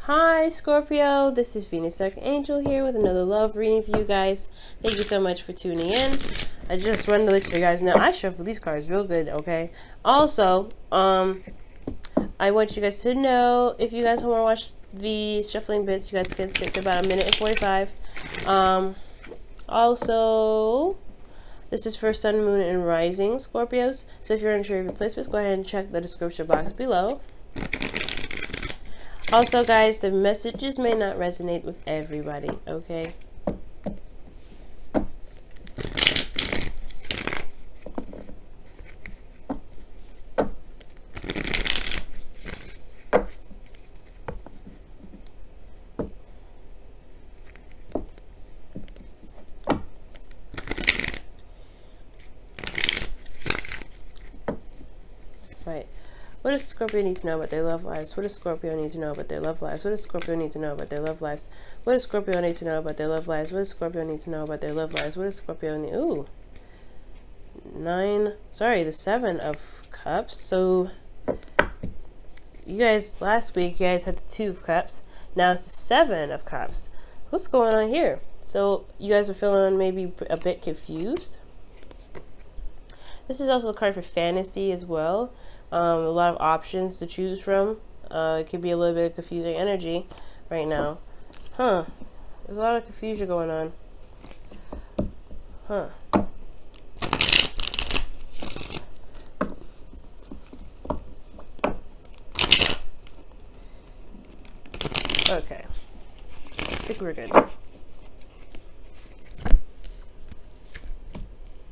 Hi Scorpio, this is Venus Archangel here with another love reading for you guys. Thank you so much for tuning in. I just wanted to let you guys know I shuffled these cards real good, okay? Also, I want you guys to know if you guys want to watch the shuffling bits, you guys can skip to about 1 minute and 45. Also, this is for Sun, Moon, and Rising Scorpios. So if you're unsure of your placements, go ahead and check the description box below. Also, guys, the messages may not resonate with everybody, okay? Right. What does Scorpio need to know about their love lives? What does Scorpio need to know about their love lives? What does Scorpio need to know about their love lives? What does Scorpio need to know about their love lives? What does Scorpio need to know about their love lives? What does Scorpio need? Ooh. The 7 of Cups. So, you guys, last week, you guys had the 2 of Cups. Now it's the 7 of Cups. What's going on here? So, you guys are feeling maybe a bit confused. This is also a card for fantasy as well. A lot of options to choose from. It could be a little bit of confusing energy right now. There's a lot of confusion going on. Okay. I think we're good.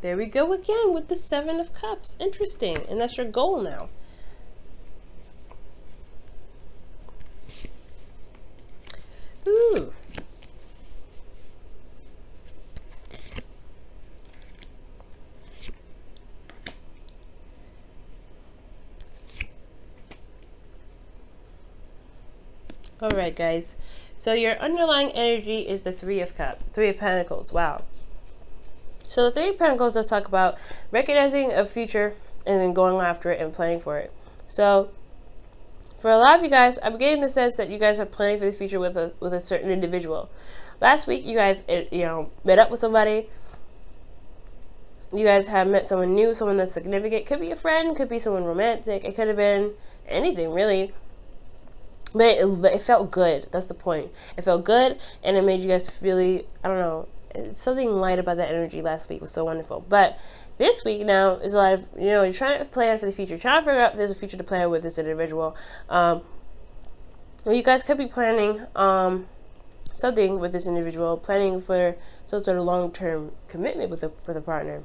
There we go again with the 7 of Cups. Interesting. And that's your goal now. Ooh. All right, guys. So your underlying energy is the 3 of Pentacles. Wow. So the 3 of Pentacles does talk about recognizing a future and then going after it and planning for it. So for a lot of you guys, I'm getting the sense that you guys are planning for the future with a certain individual. Last week, you guys met up with somebody. You guys have met someone new, someone that's significant. Could be a friend, could be someone romantic. It could have been anything really. But it felt good. That's the point. It felt good, and it made you guys really, I don't know, something light about that energy last week was so wonderful. But this week now is a lot of, you're trying to plan for the future, trying to figure out if there's a future to plan with this individual. You guys could be planning something with this individual, planning for some sort of long-term commitment with a partner,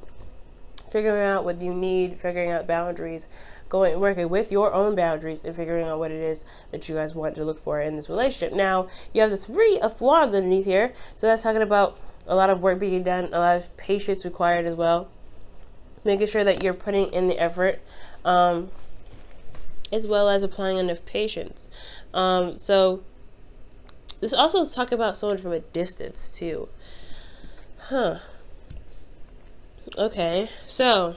figuring out what you need, figuring out boundaries, working with your own boundaries and figuring out what it is that you guys want to look for in this relationship. Now, you have the 3 of Wands underneath here, so that's talking about a lot of work being done, a lot of patience required as well. Making sure that you're putting in the effort, as well as applying enough patience. So this also is talking about someone from a distance too. Okay, so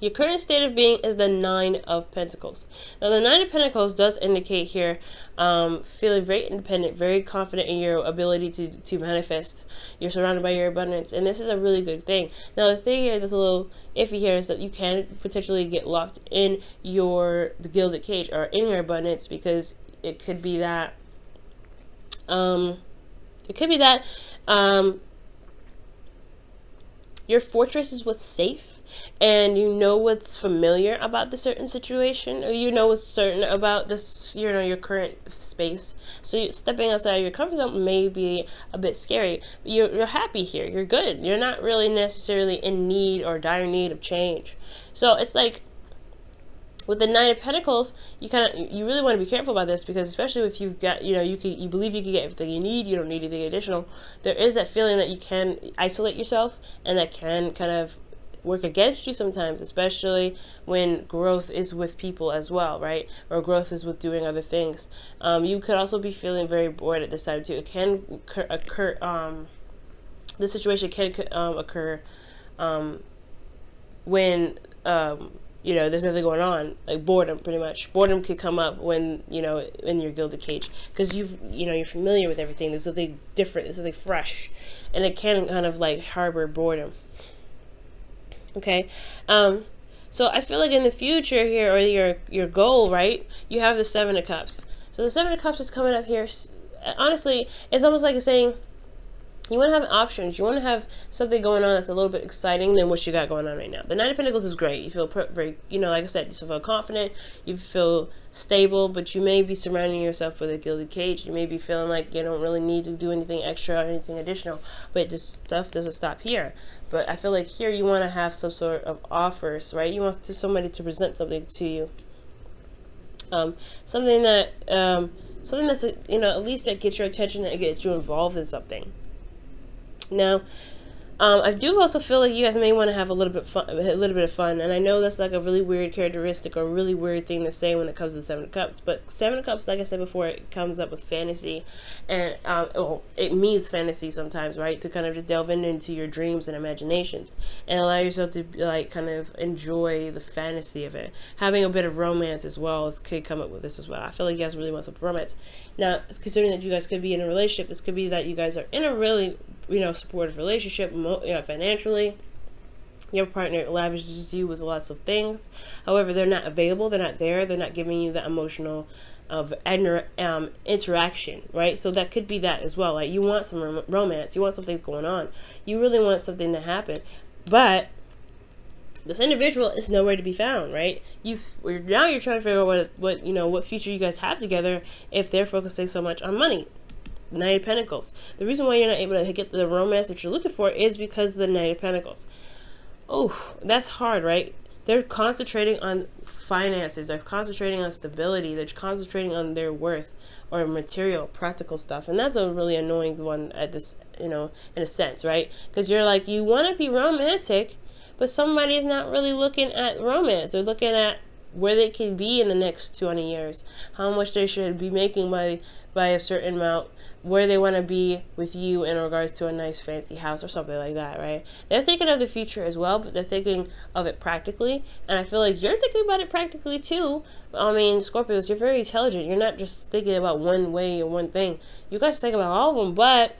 your current state of being is the 9 of Pentacles. Now, the 9 of Pentacles does indicate here feeling very independent, very confident in your ability to manifest. You're surrounded by your abundance, and this is a really good thing. Now, the thing here that's a little iffy here is that you can potentially get locked in your gilded cage or in your abundance, because it could be that your fortress is what's safe, and you know what's familiar about the certain situation, or you know what's certain about this, your current space. So stepping outside of your comfort zone may be a bit scary, but you're happy here. You're good. You're not really necessarily in need or dire need of change. So it's like with the 9 of Pentacles, you really want to be careful about this, because especially if you've got, you believe you can get everything you need, you don't need anything additional. There is that feeling that you can isolate yourself, and that can kind of work against you sometimes, especially when growth is with people as well, right? Or growth is with doing other things. You could also be feeling very bored at this time too. It can occur, this situation can occur when you know, there's nothing going on, like boredom, pretty much. Boredom could come up when, you know, in your gilded cage, because you're familiar with everything. There's something different, there's something fresh, and it can kind of like harbor boredom. Okay, so I feel like in the future here, or your goal, right? You have the Seven of Cups. So the Seven of Cups is coming up here. Honestly, it's almost like it's saying, you want to have options. You want to have something going on that's a little bit exciting than what you got going on right now. The Nine of Pentacles is great. You feel very, you know, like I said, you feel confident. You feel stable, but you may be surrounding yourself with a gilded cage. You may be feeling like you don't really need to do anything extra or anything additional. But this stuff doesn't stop here. But I feel like here you want to have some sort of offers, right? You want somebody to present something to you. Something that's, you know, at least that gets your attention, that gets you involved in something. Now, I do also feel like you guys may want to have a little bit of fun, and I know that's like a really weird characteristic or a really weird thing to say when it comes to the Seven of Cups. But Seven of Cups, like I said before, it comes up with fantasy, and well, it means fantasy sometimes, right? To kind of just delve into your dreams and imaginations, and allow yourself to like kind of enjoy the fantasy of it. Having a bit of romance as well could come up with this as well. I feel like you guys really want some romance. Now, considering that you guys could be in a relationship, this could be that you guys are in a really, you know, supportive relationship, you know, financially. Your partner lavishes you with lots of things. However, they're not available. They're not there. They're not giving you the emotional interaction, right? So that could be that as well. Like, you want some romance. You want some things going on. You really want something to happen. But this individual is nowhere to be found, right? Now you're trying to figure out what future you guys have together if they're focusing so much on money. Knight of Pentacles. The reason why you're not able to get the romance that you're looking for is because of the Knight of Pentacles. Oh, that's hard, right? They're concentrating on finances. They're concentrating on stability. They're concentrating on their worth or material, practical stuff. And that's a really annoying one at this, you know, in a sense, right? Because you're like, you want to be romantic, but somebody is not really looking at romance. They're looking at where they can be in the next 20 years, how much they should be making by a certain amount, where they want to be with you in regards to a nice fancy house or something like that, right? They're thinking of the future as well, but they're thinking of it practically, and I feel like you're thinking about it practically too. I mean, Scorpios, you're very intelligent. You're not just thinking about one way or one thing. You guys think about all of them, but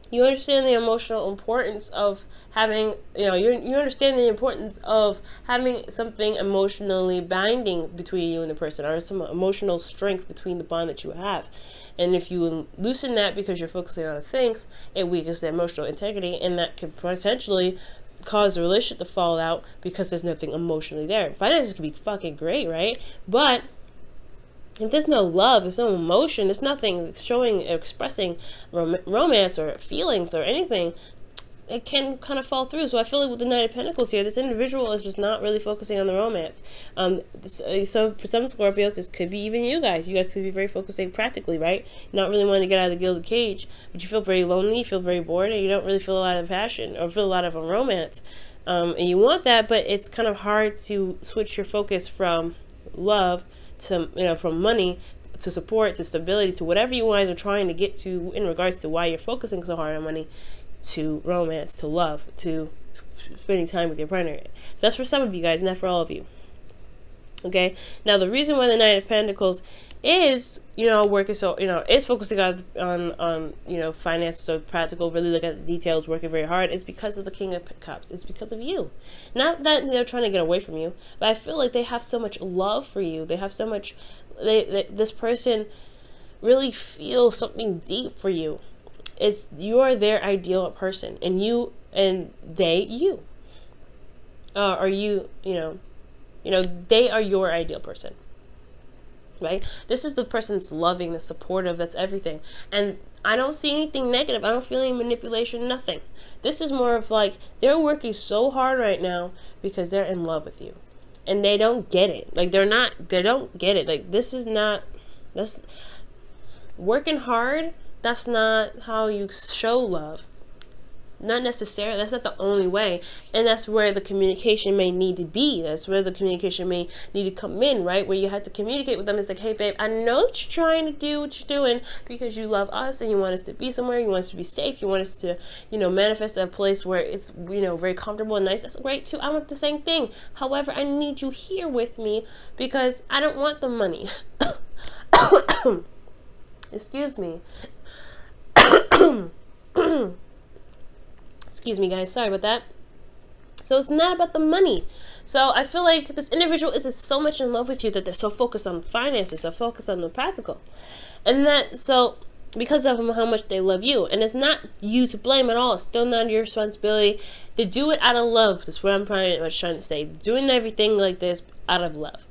you understand the emotional importance of having, you understand the importance of having something emotionally binding between you and the person, or some emotional strength between the bond that you have. And if you loosen that because you're focusing on things, it weakens the emotional integrity, and that could potentially cause the relationship to fall out because there's nothing emotionally there. Finances could be fucking great, right? But if there's no love, there's no emotion, there's nothing showing, expressing romance or feelings or anything, it can kind of fall through. So I feel like with the Knight of Pentacles here, this individual is just not really focusing on the romance. So for some Scorpios, this could be even you guys. You guys could be very focusing practically, right? Not really wanting to get out of the gilded cage, but you feel very lonely, you feel very bored, and you don't really feel a lot of passion or feel a lot of romance. And you want that, but it's kind of hard to switch your focus from love to, from money to support to stability to whatever you guys are trying to get to in regards to why you're focusing so hard on money, to romance, to love, to spending time with your partner. That's for some of you guys, not for all of you. Okay, now the reason why the Knight of Pentacles is, working so, is focusing on finances, so practical, really look at the details, working very hard, is because of the King of Cups. It's because of you. Not that they're trying to get away from you, but I feel like they have so much love for you. They have so much, this person really feels something deep for you. You're their ideal person, and you, and they, you. They are your ideal person. Right? This is the person that's loving, that's supportive, that's everything. And I don't see anything negative. I don't feel any manipulation, nothing. This is more of like, they're working so hard right now because they're in love with you. And they don't get it. Like, they don't get it. Like, that's working hard, that's not how you show love. Not necessarily. That's not the only way. And that's where the communication may need to be. That's where the communication may need to come in, right? Where you have to communicate with them. It's like, hey, babe, I know that you're trying to do what you're doing because you love us and you want us to be somewhere. You want us to be safe. You want us to, you know, manifest a place where it's, you know, very comfortable and nice. That's great too. I want the same thing. However, I need you here with me because I don't want the money. Excuse me. Excuse me, guys. Sorry about that. So it's not about the money. So I feel like this individual is so much in love with you that they're so focused on finances, so focused on the practical. And that, so because of how much they love you. And it's not you to blame at all. It's still not your responsibility. They do it out of love. That's what I'm pretty much trying to say. Doing everything like this out of love.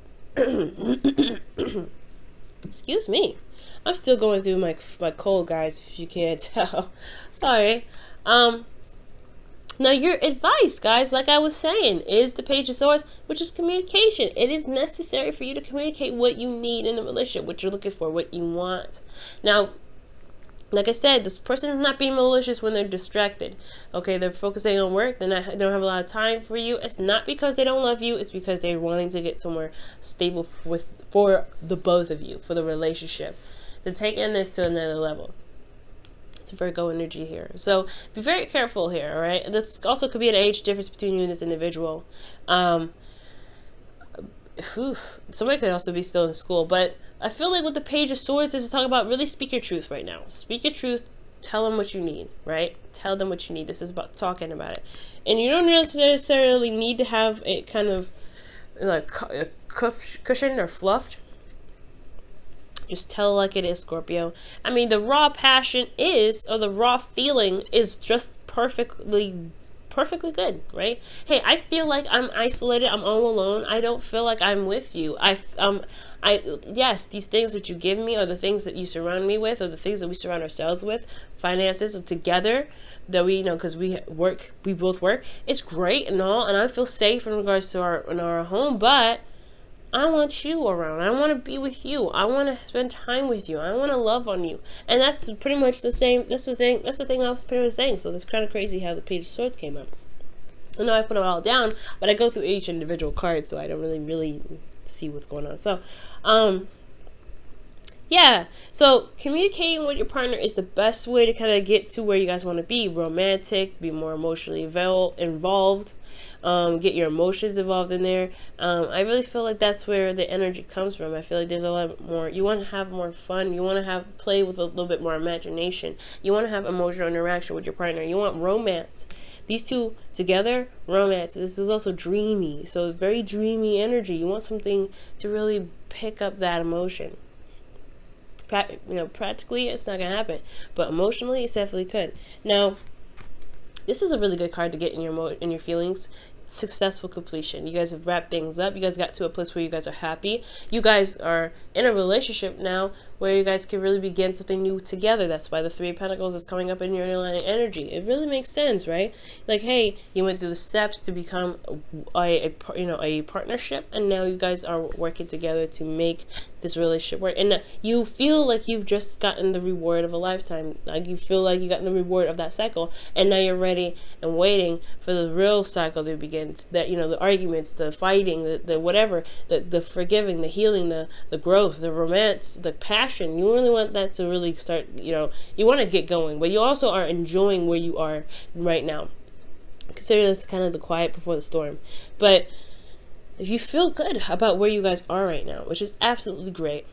Excuse me. I'm still going through my cold, guys, if you can't tell. Sorry. Now, your advice, guys, like I was saying, is the Page of Swords, which is communication. It is necessary for you to communicate what you need in the relationship, what you're looking for, what you want. Now, like I said, this person is not being malicious when they're distracted. Okay, they're focusing on work. They don't have a lot of time for you. It's not because they don't love you. It's because they're wanting to get somewhere stable for the both of you, for the relationship. They're taking this to another level. It's a Virgo energy here. So be very careful here, all right? This also could be an age difference between you and this individual. Somebody could also be still in school. But I feel like what the Page of Swords is to talk about, really speak your truth right now. Speak your truth. Tell them what you need, right? Tell them what you need. This is about talking about it. And you don't necessarily need to have it kind of like cushioned or fluffed. Just tell it like it is, Scorpio. I mean, the raw passion is, or the raw feeling is just perfectly good, right? Hey, I feel like I'm isolated. I'm all alone. I don't feel like I'm with you. Yes, these things that you give me are the things that you surround me with, or the things that we surround ourselves with. Finances together that we, you know, because we both work. It's great and all, and I feel safe in regards to our home, but I want you around. I want to be with you. I want to spend time with you. I want to love on you. And that's pretty much the same. That's the thing I was pretty much saying. So it's kind of crazy how the Page of Swords came up. I know I put it all down, but I go through each individual card, so I don't really see what's going on. So, yeah. So communicating with your partner is the best way to kind of get to where you guys want to be. Romantic, be more emotionally involved. Get your emotions involved in there. I really feel like that's where the energy comes from. I feel like there's a lot more. You want to have more fun. You want to play with a little bit more imagination. You want to have emotional interaction with your partner. You want romance. These two together, romance. This is also dreamy. So very dreamy energy. You want something to really pick up that emotion. Practically, it's not gonna happen, but emotionally, it definitely could. Now, this is a really good card to get in your feelings. Successful completion. You guys have wrapped things up. You guys got to a place where you guys are happy. You guys are in a relationship now where you guys can really begin something new together. That's why the Three of Pentacles is coming up in your underlying energy. It really makes sense, right? Like, hey, you went through the steps to become a partnership, and now you guys are working together to make this relationship work. And you feel like you've just gotten the reward of a lifetime. Like, you feel like you've gotten the reward of that cycle, and now you're ready and waiting for the real cycle to begin. That, the arguments, the fighting, the whatever, the forgiving, the healing, the growth, the romance, the passion. You really want that to really start, you want to get going, but you also are enjoying where you are right now. Consider this kind of the quiet before the storm. But if you feel good about where you guys are right now, which is absolutely great.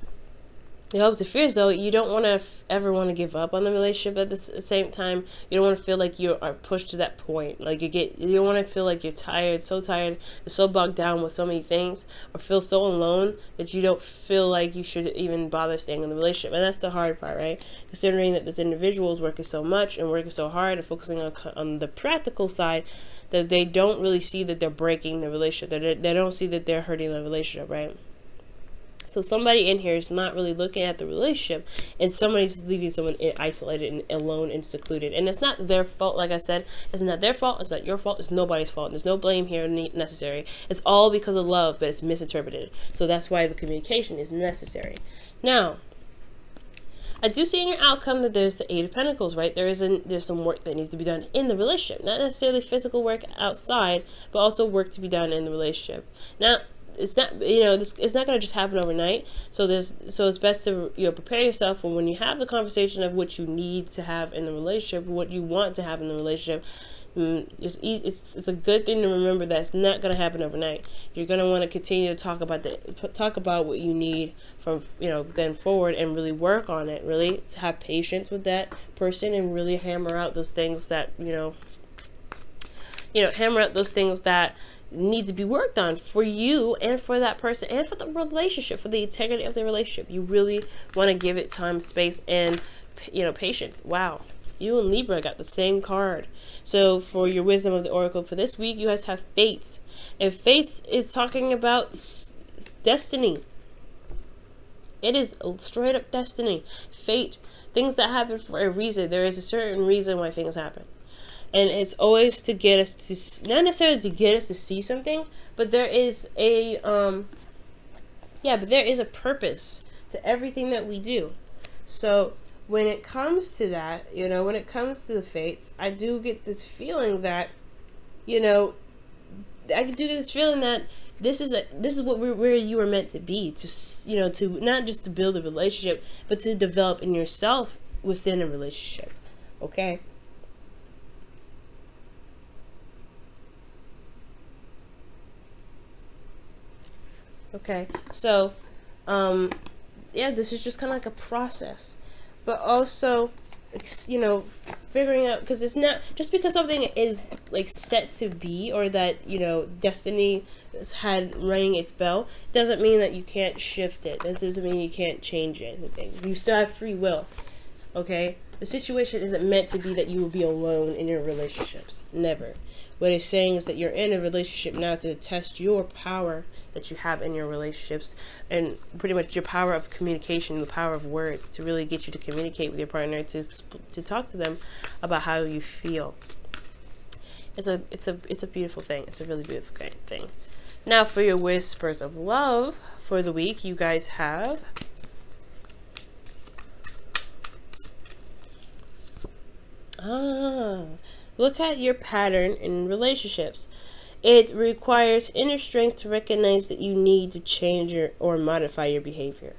It hopes and fears, though, you don't want to ever want to give up on the relationship. At the same time, you don't want to feel like you are pushed to that point. Like, you don't want to feel like you're tired, so bogged down with so many things, or feel so alone that you don't feel like you should even bother staying in the relationship. And that's the hard part, right? Considering that this individual is working so much and working so hard and focusing on the practical side, that they don't really see that they're breaking the relationship. They don't see that they're hurting the relationship, right? So somebody in here is not really looking at the relationship, and somebody's leaving someone isolated and alone and secluded. And it's not their fault, like I said. It's not their fault. It's not your fault. It's nobody's fault. There's no blame here necessary. It's all because of love, but it's misinterpreted. So that's why the communication is necessary. Now, I do see in your outcome that there's the Eight of Pentacles, right? There's some work that needs to be done in the relationship, not necessarily physical work outside, but also work to be done in the relationship. Now, it's not, it's not going to just happen overnight. So it's best to, prepare yourself for when you have the conversation of what you need to have in the relationship, what you want to have in the relationship. It's a good thing to remember that it's not going to happen overnight. You're going to want to continue to talk about what you need from then forward, and really work on it. Really to have patience with that person, and really hammer out those things that hammer out those things that need to be worked on for you and for that person and for the relationship, for the integrity of the relationship. You really want to give it time, space, and patience. Wow. You and Libra got the same card. So for your wisdom of the oracle for this week, you guys have Fates. And Fates is talking about destiny. It is straight up destiny. Fate. Things that happen for a reason. There is a certain reason why things happen. And it's always to get us to, not necessarily to get us to see something, but there is a, there is a purpose to everything that we do. So when it comes to that, when it comes to the Fates, I do get this feeling that, this is where you are meant to be, to not just to build a relationship, but to develop in yourself within a relationship. Okay. Okay, so, this is just kind of like a process, but also, figuring out, because it's not, just because something is, like, set to be, or that, destiny had rang its bell, doesn't mean that you can't shift it. That doesn't mean you can't change anything. You still have free will, okay? The situation isn't meant to be that you will be alone in your relationships. Never. What it's saying is that you're in a relationship now to test your power that you have in your relationships, and pretty much your power of communication, the power of words, to really get you to communicate with your partner, to talk to them about how you feel. It's a beautiful thing. It's a really beautiful thing. Now for your whispers of love for the week, you guys have look at your pattern in relationships. It requires inner strength to recognize that you need to change or modify your behavior.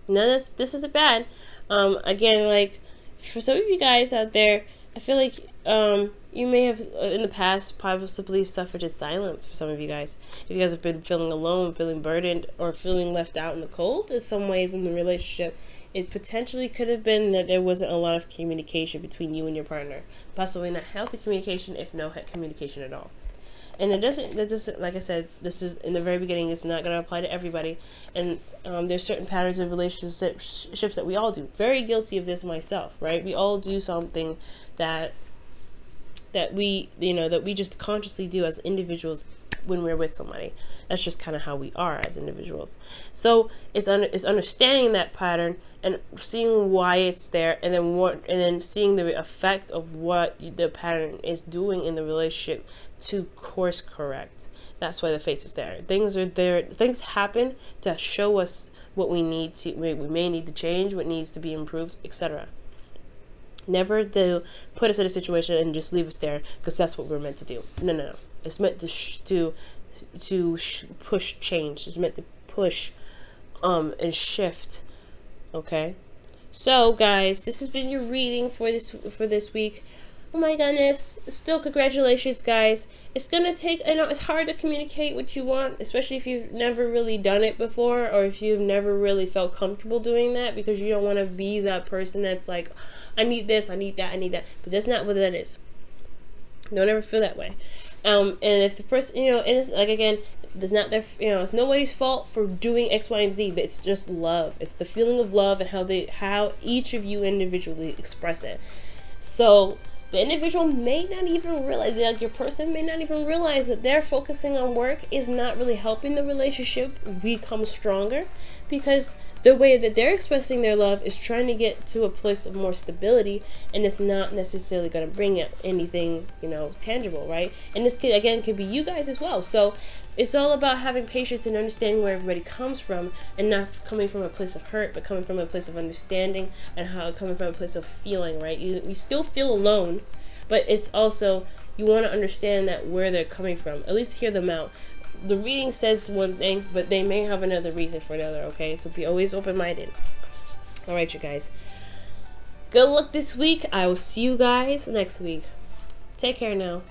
Now this isn't bad. Again, like for some of you guys out there, I feel like you may have in the past possibly suffered in silence. For some of you guys, if you guys have been feeling alone, feeling burdened, or feeling left out in the cold in some ways in the relationship, it potentially could have been that there wasn't a lot of communication between you and your partner. Possibly not healthy communication, if no communication at all. And that doesn't, like I said, this is in the very beginning, it's not going to apply to everybody. And there's certain patterns of relationships that we all do. Very guilty of this myself, right? We all do something that we just consciously do as individuals when we're with somebody. That's just kind of how we are as individuals. So it's understanding that pattern and seeing why it's there, and then seeing the effect of what the pattern is doing in the relationship to course correct. That's why the Fates is there. Things are there. Things happen to show us what we may need to change, what needs to be improved, etc. Never to put us in a situation and just leave us there, because that's what we're meant to do. No. It's meant to push change. It's meant to push and shift. Okay. So guys, this has been your reading for this week. Oh my goodness. Still, congratulations, guys. It's gonna take, it's hard to communicate what you want, especially if you've never really done it before, or if you've never really felt comfortable doing that, because you don't want to be that person that's like, I need this, I need that, I need that. But that's not what that is. Don't ever feel that way. And if the person, and it's like, again, it's not their, it's nobody's fault for doing X, Y, and Z, but it's just love. It's the feeling of love and how each of you individually express it. So the individual may not even realize, like your person may not even realize that they're focusing on work is not really helping the relationship become stronger, because the way that they're expressing their love is trying to get to a place of more stability, and it's not necessarily going to bring out anything, you know, tangible, right? And this could, again, could be you guys as well. So it's all about having patience and understanding where everybody comes from, and not coming from a place of hurt, but coming from a place of understanding, and how coming from a place of feeling, right? You still feel alone, but it's also, you want to understand that where they're coming from, at least hear them out. The reading says one thing, but they may have another reason for another, okay? So be always open-minded. All right, you guys. Good luck this week. I will see you guys next week. Take care now.